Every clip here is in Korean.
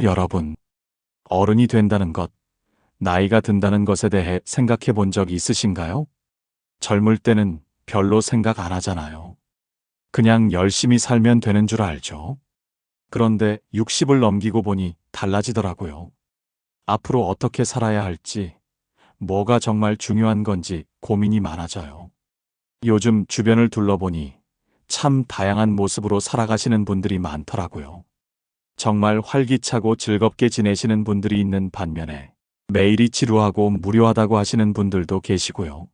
여러분, 어른이 된다는 것, 나이가 든다는 것에 대해 생각해 본 적 있으신가요? 젊을 때는 별로 생각 안 하잖아요. 그냥 열심히 살면 되는 줄 알죠. 그런데 60을 넘기고 보니 달라지더라고요. 앞으로 어떻게 살아야 할지, 뭐가 정말 중요한 건지 고민이 많아져요. 요즘 주변을 둘러보니 참 다양한 모습으로 살아가시는 분들이 많더라고요. 정말 활기차고 즐겁게 지내시는 분들이 있는 반면에 매일이 지루하고 무료하다고 하시는 분들도 계시고요.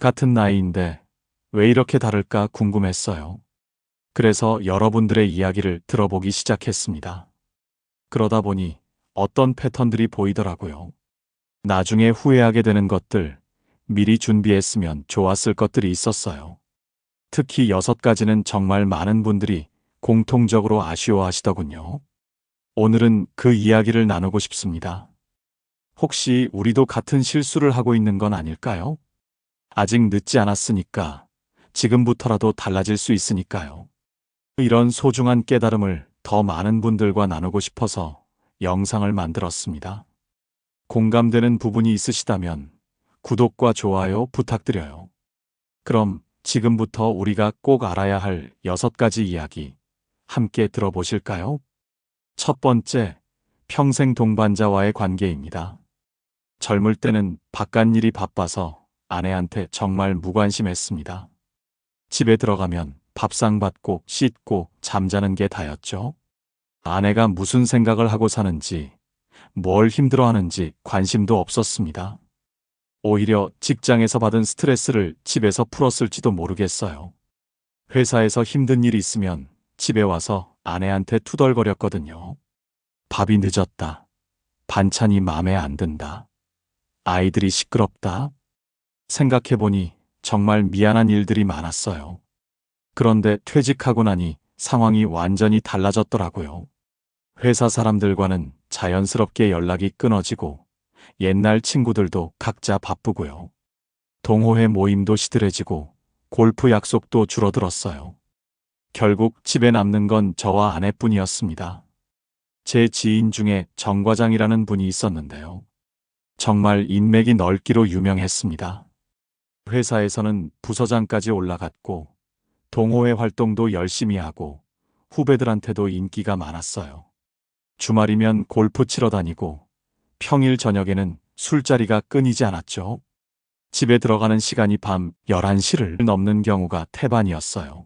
같은 나이인데 왜 이렇게 다를까 궁금했어요. 그래서 여러분들의 이야기를 들어보기 시작했습니다. 그러다 보니 어떤 패턴들이 보이더라고요. 나중에 후회하게 되는 것들, 미리 준비했으면 좋았을 것들이 있었어요. 특히 6가지는 정말 많은 분들이 공통적으로 아쉬워하시더군요. 오늘은 그 이야기를 나누고 싶습니다. 혹시 우리도 같은 실수를 하고 있는 건 아닐까요? 아직 늦지 않았으니까 지금부터라도 달라질 수 있으니까요. 이런 소중한 깨달음을 더 많은 분들과 나누고 싶어서 영상을 만들었습니다. 공감되는 부분이 있으시다면 구독과 좋아요 부탁드려요. 그럼 지금부터 우리가 꼭 알아야 할 6가지 이야기 함께 들어보실까요? 첫 번째, 평생 동반자와의 관계입니다. 젊을 때는 바깥일이 바빠서 아내한테 정말 무관심했습니다. 집에 들어가면 밥상 받고 씻고 잠자는 게 다였죠. 아내가 무슨 생각을 하고 사는지, 뭘 힘들어하는지 관심도 없었습니다. 오히려 직장에서 받은 스트레스를 집에서 풀었을지도 모르겠어요. 회사에서 힘든 일이 있으면 집에 와서 아내한테 투덜거렸거든요. 밥이 늦었다. 반찬이 마음에 안 든다. 아이들이 시끄럽다. 생각해보니 정말 미안한 일들이 많았어요. 그런데 퇴직하고 나니 상황이 완전히 달라졌더라고요. 회사 사람들과는 자연스럽게 연락이 끊어지고 옛날 친구들도 각자 바쁘고요. 동호회 모임도 시들해지고 골프 약속도 줄어들었어요. 결국 집에 남는 건 저와 아내뿐이었습니다. 제 지인 중에 정 과장이라는 분이 있었는데요. 정말 인맥이 넓기로 유명했습니다. 회사에서는 부서장까지 올라갔고 동호회 활동도 열심히 하고 후배들한테도 인기가 많았어요. 주말이면 골프 치러 다니고 평일 저녁에는 술자리가 끊이지 않았죠. 집에 들어가는 시간이 밤 11시를 넘는 경우가 태반이었어요.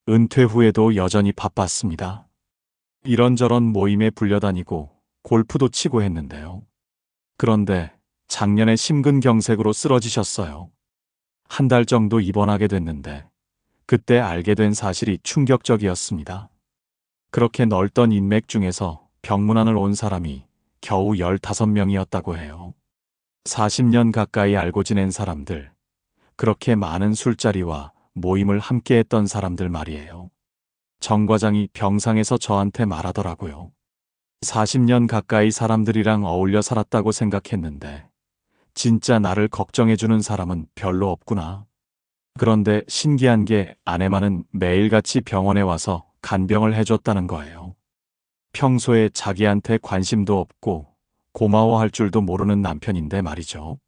은퇴 후에도 여전히 바빴습니다. 이런저런 모임에 불려다니고 골프도 치고 했는데요. 그런데 작년에 심근경색으로 쓰러지셨어요. 한 달 정도 입원하게 됐는데 그때 알게 된 사실이 충격적이었습니다. 그렇게 넓던 인맥 중에서 병문안을 온 사람이 겨우 15명이었다고 해요. 40년 가까이 알고 지낸 사람들, 그렇게 많은 술자리와 모임을 함께 했던 사람들 말이에요. 정 과장이 병상에서 저한테 말하더라고요. 40년 가까이 사람들이랑 어울려 살았다고 생각했는데 진짜 나를 걱정해주는 사람은 별로 없구나. 그런데 신기한 게 아내만은 매일같이 병원에 와서 간병을 해줬다는 거예요. 평소에 자기한테 관심도 없고 고마워할 줄도 모르는 남편인데 말이죠.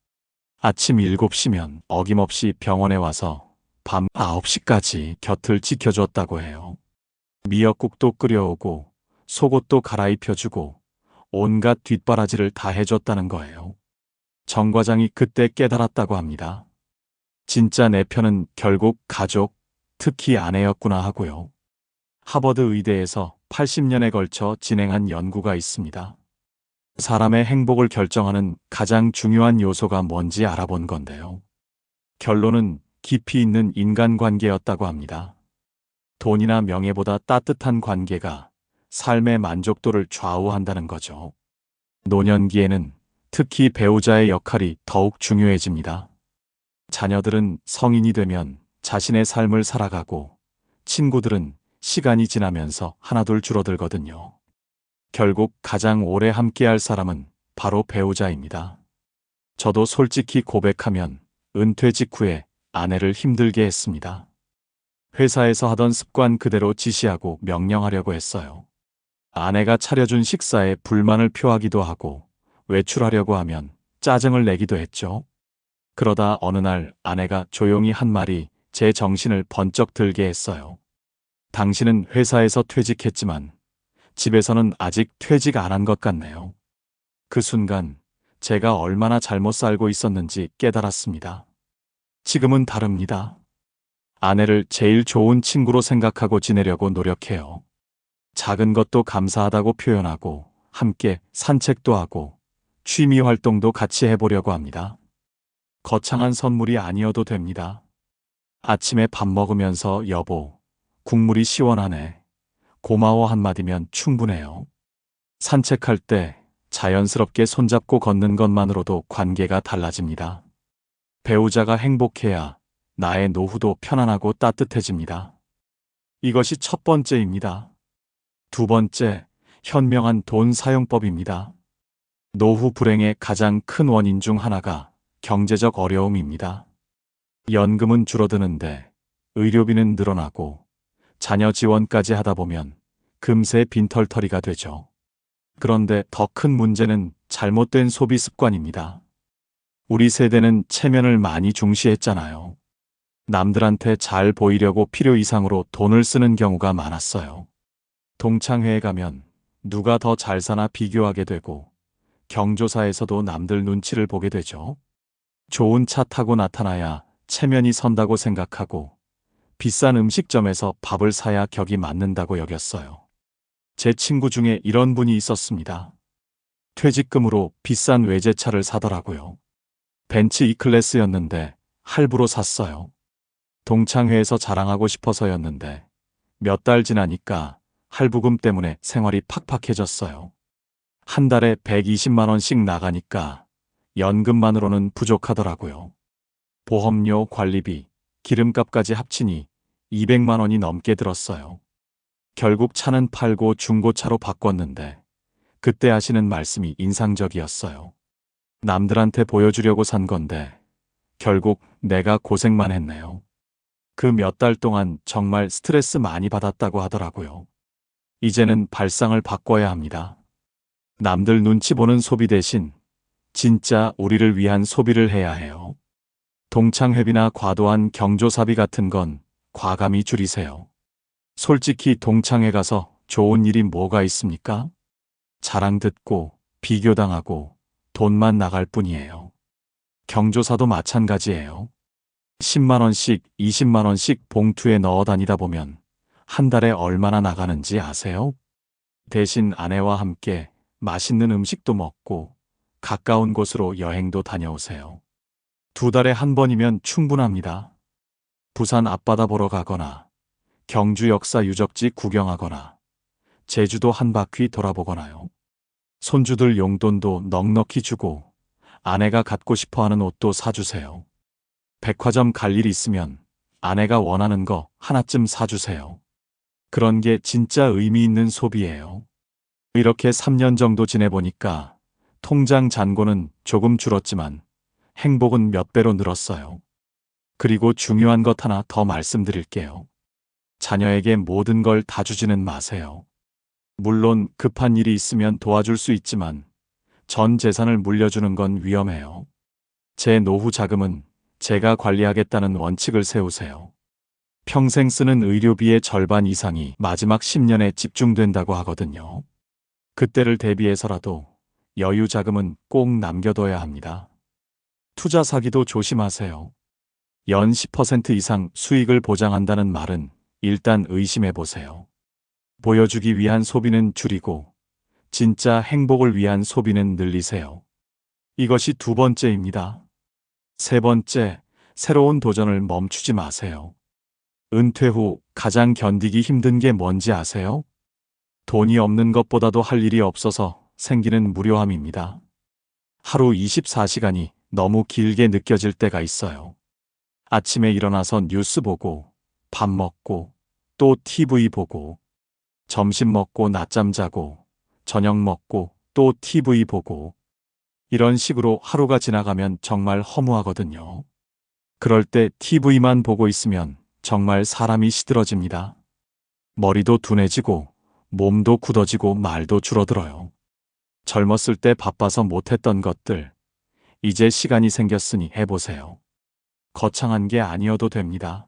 아침 7시면 어김없이 병원에 와서 밤 9시까지 곁을 지켜줬다고 해요. 미역국도 끓여오고 속옷도 갈아입혀주고 온갖 뒷바라지를 다 해줬다는 거예요. 정 과장이 그때 깨달았다고 합니다. 진짜 내 편은 결국 가족, 특히 아내였구나 하고요. 하버드 의대에서 80년에 걸쳐 진행한 연구가 있습니다. 사람의 행복을 결정하는 가장 중요한 요소가 뭔지 알아본 건데요. 결론은 깊이 있는 인간관계였다고 합니다. 돈이나 명예보다 따뜻한 관계가 삶의 만족도를 좌우한다는 거죠. 노년기에는 특히 배우자의 역할이 더욱 중요해집니다. 자녀들은 성인이 되면 자신의 삶을 살아가고 친구들은 시간이 지나면서 하나둘 줄어들거든요. 결국 가장 오래 함께할 사람은 바로 배우자입니다. 저도 솔직히 고백하면 은퇴 직후에 아내를 힘들게 했습니다. 회사에서 하던 습관 그대로 지시하고 명령하려고 했어요. 아내가 차려준 식사에 불만을 표하기도 하고 외출하려고 하면 짜증을 내기도 했죠. 그러다 어느 날 아내가 조용히 한 말이 제 정신을 번쩍 들게 했어요. 당신은 회사에서 퇴직했지만 집에서는 아직 퇴직 안 한 것 같네요. 그 순간 제가 얼마나 잘못 살고 있었는지 깨달았습니다. 지금은 다릅니다. 아내를 제일 좋은 친구로 생각하고 지내려고 노력해요. 작은 것도 감사하다고 표현하고 함께 산책도 하고 취미 활동도 같이 해보려고 합니다. 거창한 선물이 아니어도 됩니다. 아침에 밥 먹으면서 여보, 국물이 시원하네. 고마워 한마디면 충분해요. 산책할 때 자연스럽게 손잡고 걷는 것만으로도 관계가 달라집니다. 배우자가 행복해야 나의 노후도 편안하고 따뜻해집니다. 이것이 첫 번째입니다. 두 번째, 현명한 돈 사용법입니다. 노후 불행의 가장 큰 원인 중 하나가 경제적 어려움입니다. 연금은 줄어드는데 의료비는 늘어나고 자녀 지원까지 하다 보면 금세 빈털터리가 되죠. 그런데 더 큰 문제는 잘못된 소비 습관입니다. 우리 세대는 체면을 많이 중시했잖아요. 남들한테 잘 보이려고 필요 이상으로 돈을 쓰는 경우가 많았어요. 동창회에 가면 누가 더 잘 사나 비교하게 되고 경조사에서도 남들 눈치를 보게 되죠. 좋은 차 타고 나타나야 체면이 선다고 생각하고 비싼 음식점에서 밥을 사야 격이 맞는다고 여겼어요. 제 친구 중에 이런 분이 있었습니다. 퇴직금으로 비싼 외제차를 사더라고요. 벤츠 E클래스였는데 할부로 샀어요. 동창회에서 자랑하고 싶어서였는데 몇 달 지나니까 할부금 때문에 생활이 팍팍해졌어요. 한 달에 120만 원씩 나가니까 연금만으로는 부족하더라고요. 보험료, 관리비, 기름값까지 합치니 200만 원이 넘게 들었어요. 결국 차는 팔고 중고차로 바꿨는데 그때 하시는 말씀이 인상적이었어요. 남들한테 보여주려고 산 건데 결국 내가 고생만 했네요. 그 몇 달 동안 정말 스트레스 많이 받았다고 하더라고요. 이제는 발상을 바꿔야 합니다. 남들 눈치 보는 소비 대신 진짜 우리를 위한 소비를 해야 해요. 동창회비나 과도한 경조사비 같은 건 과감히 줄이세요. 솔직히 동창회 가서 좋은 일이 뭐가 있습니까? 자랑 듣고 비교당하고 돈만 나갈 뿐이에요. 경조사도 마찬가지예요. 10만 원씩, 20만 원씩 봉투에 넣어 다니다 보면 한 달에 얼마나 나가는지 아세요? 대신 아내와 함께 맛있는 음식도 먹고 가까운 곳으로 여행도 다녀오세요. 2달에 한 번이면 충분합니다. 부산 앞바다 보러 가거나 경주 역사 유적지 구경하거나 제주도 한 바퀴 돌아보거나요. 손주들 용돈도 넉넉히 주고 아내가 갖고 싶어하는 옷도 사주세요. 백화점 갈 일 있으면 아내가 원하는 거 하나쯤 사주세요. 그런 게 진짜 의미 있는 소비예요. 이렇게 3년 정도 지내보니까 통장 잔고는 조금 줄었지만 행복은 몇 배로 늘었어요. 그리고 중요한 것 하나 더 말씀드릴게요. 자녀에게 모든 걸 다 주지는 마세요. 물론 급한 일이 있으면 도와줄 수 있지만 전 재산을 물려주는 건 위험해요. 제 노후 자금은 제가 관리하겠다는 원칙을 세우세요. 평생 쓰는 의료비의 절반 이상이 마지막 10년에 집중된다고 하거든요. 그때를 대비해서라도 여유 자금은 꼭 남겨둬야 합니다. 투자 사기도 조심하세요. 연 10% 이상 수익을 보장한다는 말은 일단 의심해 보세요. 보여주기 위한 소비는 줄이고 진짜 행복을 위한 소비는 늘리세요. 이것이 두 번째입니다. 세 번째, 새로운 도전을 멈추지 마세요. 은퇴 후 가장 견디기 힘든 게 뭔지 아세요? 돈이 없는 것보다도 할 일이 없어서 생기는 무료함입니다. 하루 24시간이 너무 길게 느껴질 때가 있어요. 아침에 일어나서 뉴스 보고, 밥 먹고, 또 TV 보고, 점심 먹고 낮잠 자고, 저녁 먹고, 또 TV 보고, 이런 식으로 하루가 지나가면 정말 허무하거든요. 그럴 때 TV만 보고 있으면 정말 사람이 시들어집니다. 머리도 둔해지고 몸도 굳어지고 말도 줄어들어요. 젊었을 때 바빠서 못했던 것들, 이제 시간이 생겼으니 해보세요. 거창한 게 아니어도 됩니다.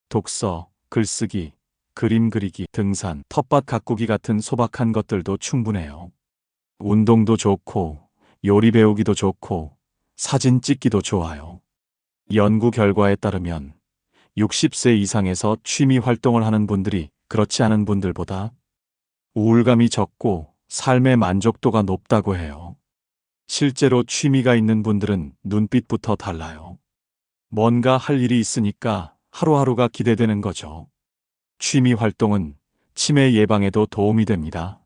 독서, 글쓰기, 그림 그리기, 등산, 텃밭 가꾸기 같은 소박한 것들도 충분해요. 운동도 좋고, 요리 배우기도 좋고, 사진 찍기도 좋아요. 연구 결과에 따르면 60세 이상에서 취미 활동을 하는 분들이 그렇지 않은 분들보다 우울감이 적고 삶의 만족도가 높다고 해요. 실제로 취미가 있는 분들은 눈빛부터 달라요. 뭔가 할 일이 있으니까 하루하루가 기대되는 거죠. 취미 활동은 치매 예방에도 도움이 됩니다.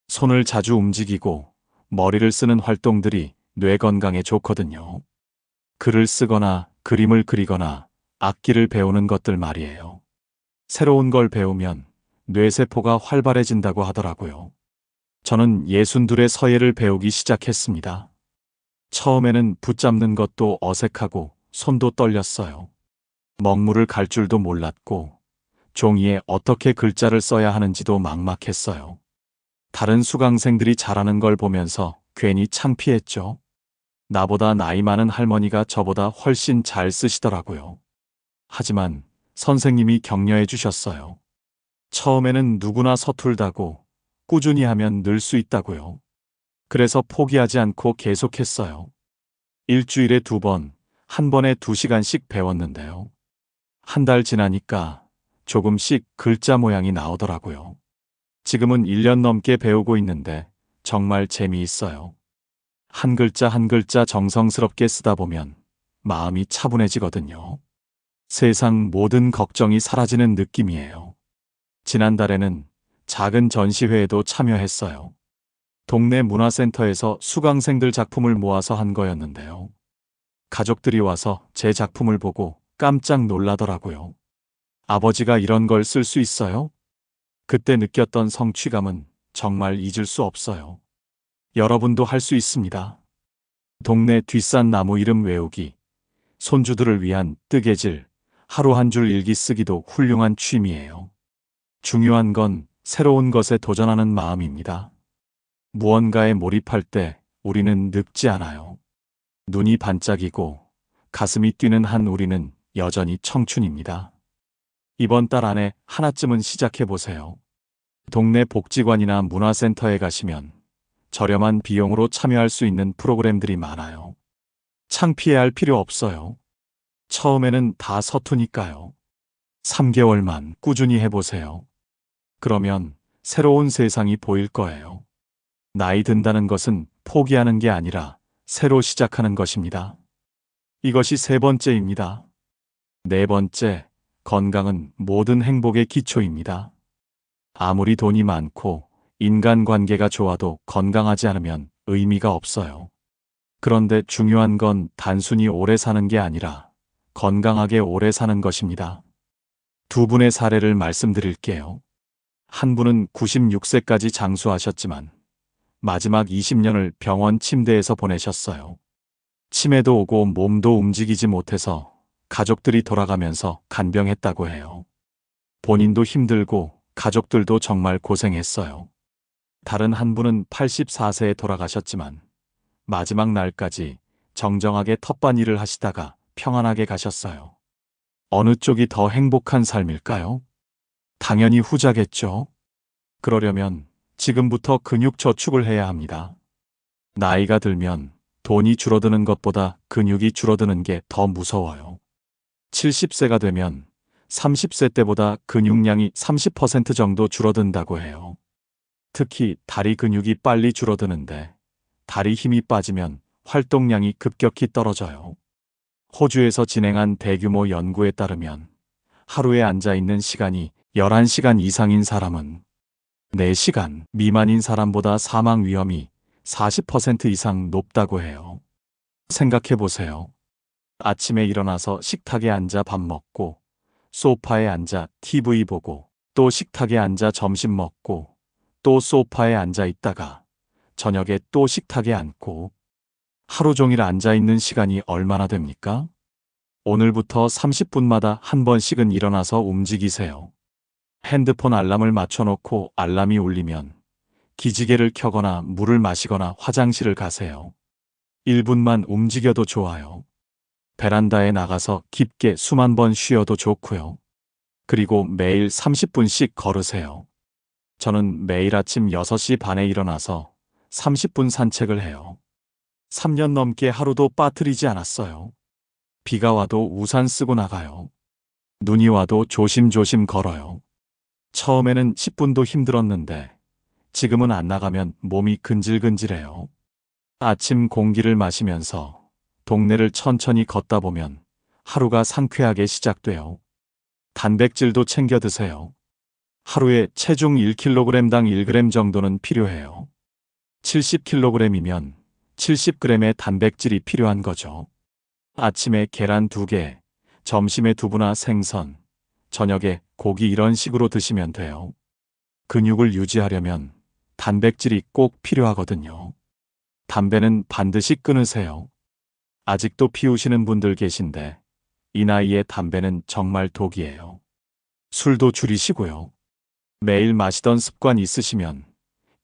손을 자주 움직이고 머리를 쓰는 활동들이 뇌 건강에 좋거든요. 글을 쓰거나 그림을 그리거나 악기를 배우는 것들 말이에요. 새로운 걸 배우면 뇌세포가 활발해진다고 하더라고요. 저는 62의 서예를 배우기 시작했습니다. 처음에는 붙잡는 것도 어색하고 손도 떨렸어요. 먹물을 갈 줄도 몰랐고 종이에 어떻게 글자를 써야 하는지도 막막했어요. 다른 수강생들이 잘하는 걸 보면서 괜히 창피했죠. 나보다 나이 많은 할머니가 저보다 훨씬 잘 쓰시더라고요. 하지만 선생님이 격려해 주셨어요. 처음에는 누구나 서툴다고 꾸준히 하면 늘 수 있다고요. 그래서 포기하지 않고 계속했어요. 일주일에 2번, 한 번에 2시간씩 배웠는데요. 한 달 지나니까 조금씩 글자 모양이 나오더라고요. 지금은 1년 넘게 배우고 있는데 정말 재미있어요. 한 글자 한 글자 정성스럽게 쓰다 보면 마음이 차분해지거든요. 세상 모든 걱정이 사라지는 느낌이에요. 지난달에는 작은 전시회에도 참여했어요. 동네 문화센터에서 수강생들 작품을 모아서 한 거였는데요. 가족들이 와서 제 작품을 보고 깜짝 놀라더라고요. 아버지가 이런 걸 쓸 수 있어요? 그때 느꼈던 성취감은 정말 잊을 수 없어요. 여러분도 할 수 있습니다. 동네 뒷산 나무 이름 외우기, 손주들을 위한 뜨개질, 하루 한 줄 일기 쓰기도 훌륭한 취미예요. 중요한 건 새로운 것에 도전하는 마음입니다. 무언가에 몰입할 때 우리는 늙지 않아요. 눈이 반짝이고 가슴이 뛰는 한 우리는 여전히 청춘입니다. 이번 달 안에 하나쯤은 시작해보세요. 동네 복지관이나 문화센터에 가시면 저렴한 비용으로 참여할 수 있는 프로그램들이 많아요. 창피해할 필요 없어요. 처음에는 다 서투니까요. 3개월만 꾸준히 해보세요. 그러면 새로운 세상이 보일 거예요. 나이 든다는 것은 포기하는 게 아니라 새로 시작하는 것입니다. 이것이 3번째입니다. 4번째, 건강은 모든 행복의 기초입니다. 아무리 돈이 많고 인간관계가 좋아도 건강하지 않으면 의미가 없어요. 그런데 중요한 건 단순히 오래 사는 게 아니라 건강하게 오래 사는 것입니다. 2분의 사례를 말씀드릴게요. 한 분은 96세까지 장수하셨지만 마지막 20년을 병원 침대에서 보내셨어요. 치매도 오고 몸도 움직이지 못해서 가족들이 돌아가면서 간병했다고 해요. 본인도 힘들고 가족들도 정말 고생했어요. 다른 한 분은 84세에 돌아가셨지만 마지막 날까지 정정하게 텃밭 일을 하시다가 평안하게 가셨어요. 어느 쪽이 더 행복한 삶일까요? 당연히 후자겠죠. 그러려면 지금부터 근육 저축을 해야 합니다. 나이가 들면 돈이 줄어드는 것보다 근육이 줄어드는 게 더 무서워요. 70세가 되면 30세 때보다 근육량이 30% 정도 줄어든다고 해요. 특히 다리 근육이 빨리 줄어드는데 다리 힘이 빠지면 활동량이 급격히 떨어져요. 호주에서 진행한 대규모 연구에 따르면 하루에 앉아있는 시간이 11시간 이상인 사람은 4시간 미만인 사람보다 사망 위험이 40% 이상 높다고 해요. 생각해 보세요. 아침에 일어나서 식탁에 앉아 밥 먹고 소파에 앉아 TV 보고 또 식탁에 앉아 점심 먹고 또 소파에 앉아 있다가 저녁에 또 식탁에 앉고 하루 종일 앉아 있는 시간이 얼마나 됩니까? 오늘부터 30분마다 한 번씩은 일어나서 움직이세요. 핸드폰 알람을 맞춰놓고 알람이 울리면 기지개를 켜거나 물을 마시거나 화장실을 가세요. 1분만 움직여도 좋아요. 베란다에 나가서 깊게 숨 한 번 쉬어도 좋고요. 그리고 매일 30분씩 걸으세요. 저는 매일 아침 6시 반에 일어나서 30분 산책을 해요. 3년 넘게 하루도 빠뜨리지 않았어요. 비가 와도 우산 쓰고 나가요. 눈이 와도 조심조심 걸어요. 처음에는 10분도 힘들었는데 지금은 안 나가면 몸이 근질근질해요. 아침 공기를 마시면서 동네를 천천히 걷다 보면 하루가 상쾌하게 시작돼요. 단백질도 챙겨 드세요. 하루에 체중 1kg당 1g 정도는 필요해요. 70kg이면 70g의 단백질이 필요한 거죠. 아침에 계란 2개, 점심에 두부나 생선, 저녁에 고기 이런 식으로 드시면 돼요. 근육을 유지하려면 단백질이 꼭 필요하거든요. 담배는 반드시 끊으세요. 아직도 피우시는 분들 계신데 이 나이에 담배는 정말 독이에요. 술도 줄이시고요. 매일 마시던 습관 있으시면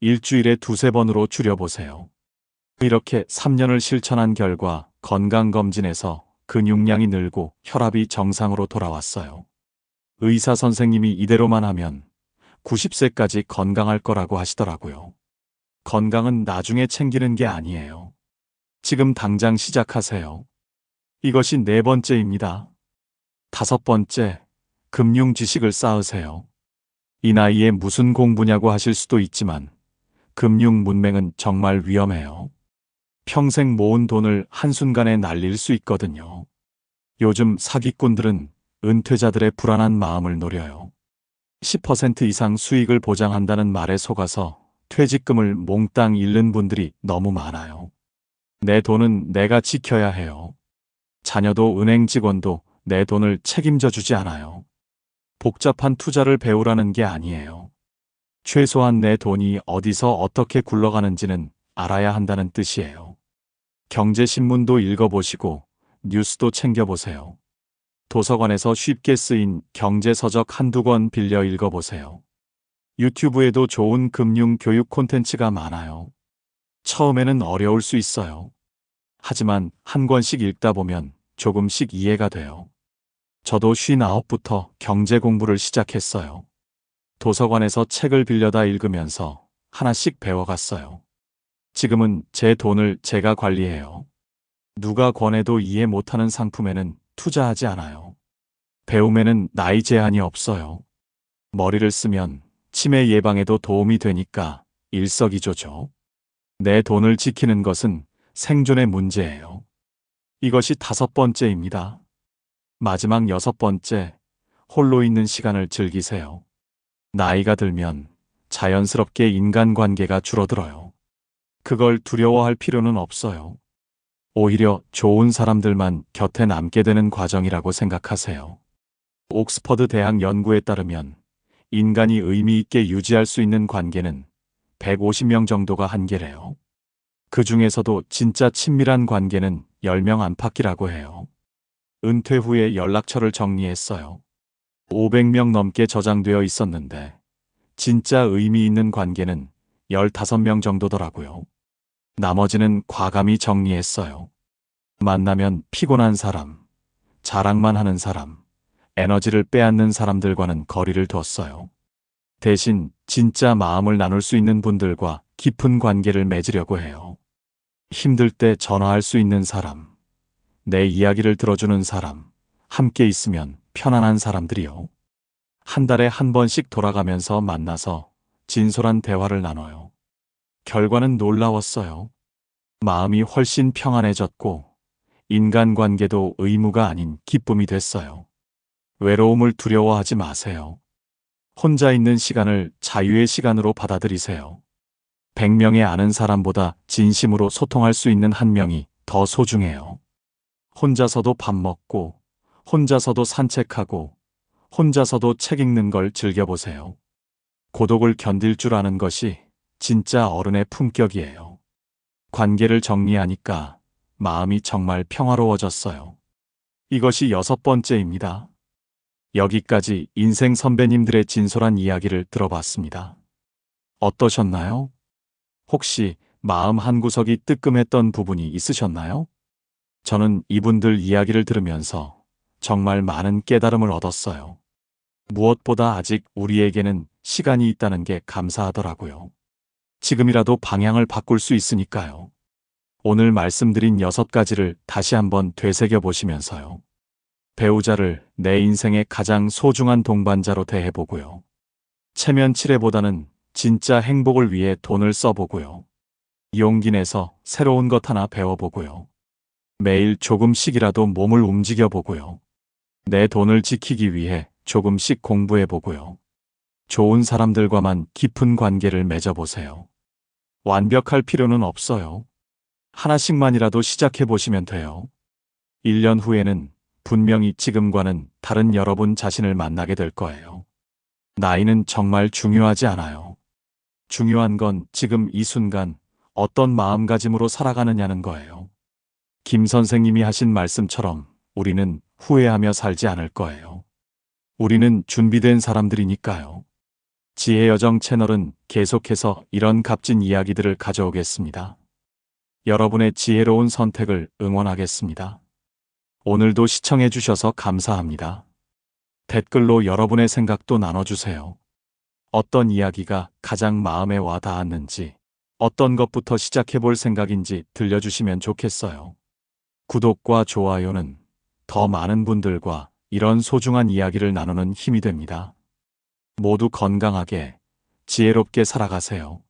일주일에 2~3번으로 줄여보세요. 이렇게 3년을 실천한 결과 건강검진에서 근육량이 늘고 혈압이 정상으로 돌아왔어요. 의사 선생님이 이대로만 하면 90세까지 건강할 거라고 하시더라고요. 건강은 나중에 챙기는 게 아니에요. 지금 당장 시작하세요. 이것이 4번째입니다. 5번째, 금융 지식을 쌓으세요. 이 나이에 무슨 공부냐고 하실 수도 있지만 금융 문맹은 정말 위험해요. 평생 모은 돈을 한순간에 날릴 수 있거든요. 요즘 사기꾼들은 은퇴자들의 불안한 마음을 노려요. 10% 이상 수익을 보장한다는 말에 속아서 퇴직금을 몽땅 잃는 분들이 너무 많아요. 내 돈은 내가 지켜야 해요. 자녀도 은행 직원도 내 돈을 책임져 주지 않아요. 복잡한 투자를 배우라는 게 아니에요. 최소한 내 돈이 어디서 어떻게 굴러가는지는 알아야 한다는 뜻이에요. 경제신문도 읽어보시고 뉴스도 챙겨보세요. 도서관에서 쉽게 쓰인 경제서적 한두 권 빌려 읽어보세요. 유튜브에도 좋은 금융 교육 콘텐츠가 많아요. 처음에는 어려울 수 있어요. 하지만 한 권씩 읽다 보면 조금씩 이해가 돼요. 저도 59부터 경제 공부를 시작했어요. 도서관에서 책을 빌려다 읽으면서 하나씩 배워갔어요. 지금은 제 돈을 제가 관리해요. 누가 권해도 이해 못하는 상품에는 투자하지 않아요. 배움에는 나이 제한이 없어요. 머리를 쓰면 치매 예방에도 도움이 되니까 일석이조죠. 내 돈을 지키는 것은 생존의 문제예요. 이것이 5번째입니다. 마지막 6번째, 홀로 있는 시간을 즐기세요. 나이가 들면 자연스럽게 인간관계가 줄어들어요. 그걸 두려워할 필요는 없어요. 오히려 좋은 사람들만 곁에 남게 되는 과정이라고 생각하세요. 옥스퍼드 대학 연구에 따르면 인간이 의미 있게 유지할 수 있는 관계는 150명 정도가 한계래요. 그 중에서도 진짜 친밀한 관계는 10명 안팎이라고 해요. 은퇴 후에 연락처를 정리했어요. 500명 넘게 저장되어 있었는데 진짜 의미 있는 관계는 15명 정도더라고요. 나머지는 과감히 정리했어요. 만나면 피곤한 사람, 자랑만 하는 사람, 에너지를 빼앗는 사람들과는 거리를 뒀어요. 대신 진짜 마음을 나눌 수 있는 분들과 깊은 관계를 맺으려고 해요. 힘들 때 전화할 수 있는 사람, 내 이야기를 들어주는 사람, 함께 있으면 편안한 사람들이요. 한 달에 한 번씩 돌아가면서 만나서 진솔한 대화를 나눠요. 결과는 놀라웠어요. 마음이 훨씬 평안해졌고 인간관계도 의무가 아닌 기쁨이 됐어요. 외로움을 두려워하지 마세요. 혼자 있는 시간을 자유의 시간으로 받아들이세요. 100명의 아는 사람보다 진심으로 소통할 수 있는 한 명이 더 소중해요. 혼자서도 밥 먹고, 혼자서도 산책하고, 혼자서도 책 읽는 걸 즐겨보세요. 고독을 견딜 줄 아는 것이 진짜 어른의 품격이에요. 관계를 정리하니까 마음이 정말 평화로워졌어요. 이것이 6번째입니다. 여기까지 인생 선배님들의 진솔한 이야기를 들어봤습니다. 어떠셨나요? 혹시 마음 한구석이 뜨끔했던 부분이 있으셨나요? 저는 이분들 이야기를 들으면서 정말 많은 깨달음을 얻었어요. 무엇보다 아직 우리에게는 시간이 있다는 게 감사하더라고요. 지금이라도 방향을 바꿀 수 있으니까요. 오늘 말씀드린 6가지를 다시 한번 되새겨 보시면서요. 배우자를 내 인생의 가장 소중한 동반자로 대해보고요. 체면치레보다는 진짜 행복을 위해 돈을 써보고요. 용기 내서 새로운 것 하나 배워보고요. 매일 조금씩이라도 몸을 움직여보고요. 내 돈을 지키기 위해 조금씩 공부해보고요. 좋은 사람들과만 깊은 관계를 맺어보세요. 완벽할 필요는 없어요. 하나씩만이라도 시작해보시면 돼요. 1년 후에는 분명히 지금과는 다른 여러분 자신을 만나게 될 거예요. 나이는 정말 중요하지 않아요. 중요한 건 지금 이 순간 어떤 마음가짐으로 살아가느냐는 거예요. 김 선생님이 하신 말씀처럼 우리는 후회하며 살지 않을 거예요. 우리는 준비된 사람들이니까요. 지혜여정 채널은 계속해서 이런 값진 이야기들을 가져오겠습니다. 여러분의 지혜로운 선택을 응원하겠습니다. 오늘도 시청해주셔서 감사합니다. 댓글로 여러분의 생각도 나눠주세요. 어떤 이야기가 가장 마음에 와 닿았는지, 어떤 것부터 시작해볼 생각인지 들려주시면 좋겠어요. 구독과 좋아요는 더 많은 분들과 이런 소중한 이야기를 나누는 힘이 됩니다. 모두 건강하게, 지혜롭게 살아가세요.